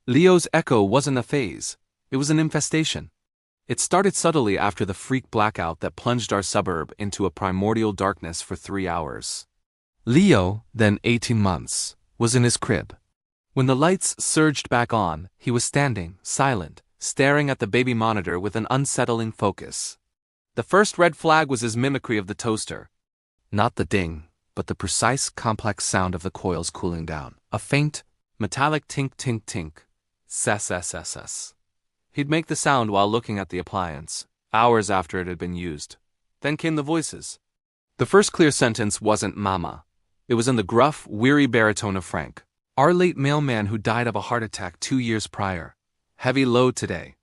Leo's echo wasn't a phase, it was an infestation. It started subtly after the freak blackout that plunged our suburb into a primordial darkness for 3 hours. Leo, then 18 months, was in his crib. When the lights surged back on, he was standing, silent, staring at the baby monitor with an unsettling focus. The first red flag was his mimicry of the toaster. Not the ding, but the precise, complex sound of the coils cooling down. A faint, metallic tink-tink-tink. Sess. He'd make the sound while looking at the appliance, hours after it had been used. Then came the voices. The first clear sentence wasn't "Mama." It was in the gruff, weary baritone of Frank, our late mailman who died of a heart attack 2 years prior. Heavy load today.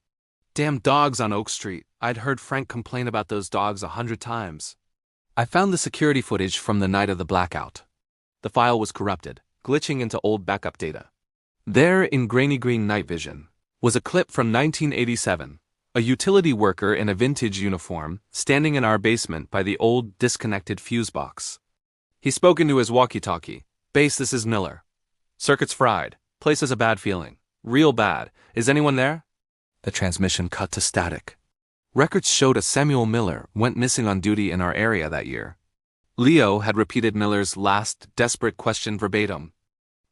Damn dogs on Oak Street. I'd heard Frank complain about those dogs 100 times. I found the security footage from the night of the blackout. The file was corrupted, glitching into old backup data. There, in grainy green night vision, was a clip from 1987, a utility worker in a vintage uniform standing in our basement by the old disconnected fuse box. He spoke into his walkie-talkie. "Base, this is Miller. Circuit's fried. Place has a bad feeling. Real bad. Is anyone there?" The transmission cut to static. Records showed a Samuel Miller went missing on duty in our area that year. Leo had repeated Miller's last desperate question verbatim.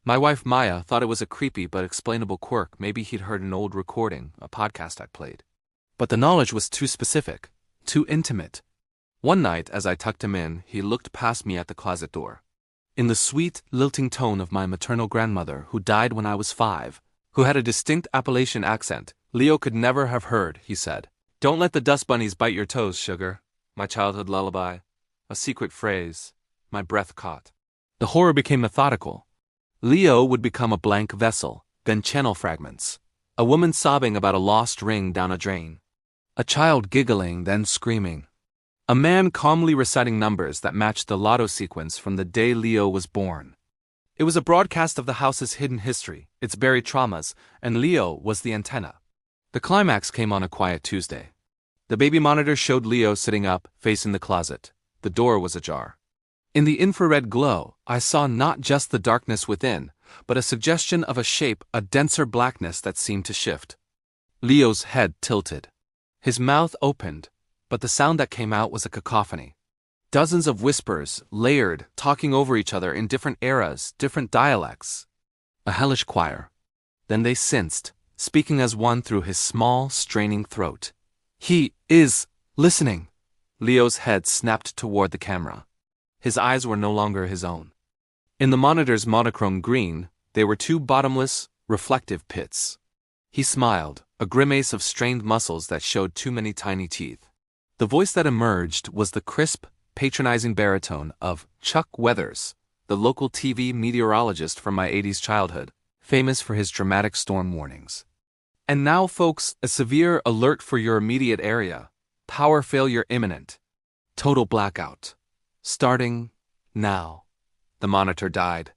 My wife Maya thought it was a creepy but explainable quirk. Maybe he'd heard an old recording, a podcast I'd played. But the knowledge was too specific, too intimate. One night, as I tucked him in, he looked past me at the closet door. In the sweet, lilting tone of my maternal grandmother, who died when I was 5, who had a distinct Appalachian accent Leo could never have heard, he said, "Don't let the dust bunnies bite your toes, sugar." My childhood lullaby. A secret phrase. My breath caught. The horror became methodical. Leo would become a blank vessel, then channel fragments. A woman sobbing about a lost ring down a drain. A child giggling, then screaming. A man calmly reciting numbers that matched the lotto sequence from the day Leo was born. It was a broadcast of the house's hidden history, its buried traumas, and Leo was the antenna. The climax came on a quiet Tuesday. The baby monitor showed Leo sitting up, facing the closet. The door was ajar. In the infrared glow, I saw not just the darkness within, but a suggestion of a shape, a denser blackness that seemed to shift. Leo's head tilted. His mouth opened, but the sound that came out was a cacophony. Dozens of whispers, layered, talking over each other in different eras, different dialects. A hellish choir. Then they sensed, speaking as one through his small, straining throat. "He is listening." Leo's head snapped toward the camera. His eyes were no longer his own. In the monitor's monochrome green, they were 2 bottomless, reflective pits. He smiled, a grimace of strained muscles that showed too many tiny teeth. The voice that emerged was the crisp, patronizing baritone of Chuck Weathers, the local TV meteorologist from my 80s childhood, famous for his dramatic storm warnings. "And now, folks, a severe alert for your immediate area. Power failure imminent. Total blackout. Starting now." The monitor died.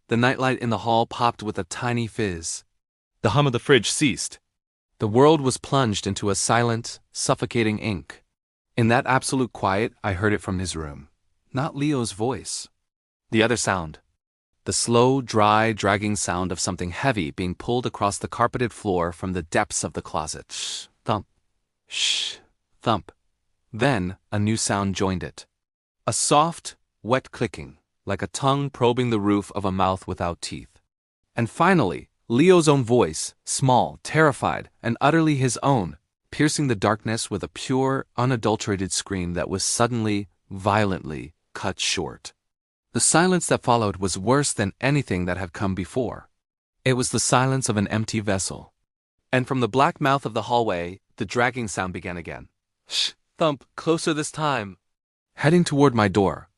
The nightlight in the hall popped with a tiny fizz. The hum of the fridge ceased. The world was plunged into a silent, suffocating ink. In that absolute quiet, I heard it from his room. Not Leo's voice. The other sound. The slow, dry, dragging sound of something heavy being pulled across the carpeted floor from the depths of the closet. Shh, thump. Shh, thump. Then, a new sound joined it. A soft, wet clicking, like a tongue probing the roof of a mouth without teeth. And finally, Leo's own voice, small, terrified, and utterly his own, piercing the darkness with a pure, unadulterated scream that was suddenly, violently, cut short. The silence that followed was worse than anything that had come before. It was the silence of an empty vessel. And from the black mouth of the hallway, the dragging sound began again. "Shh, thump, closer this time." Heading toward my door,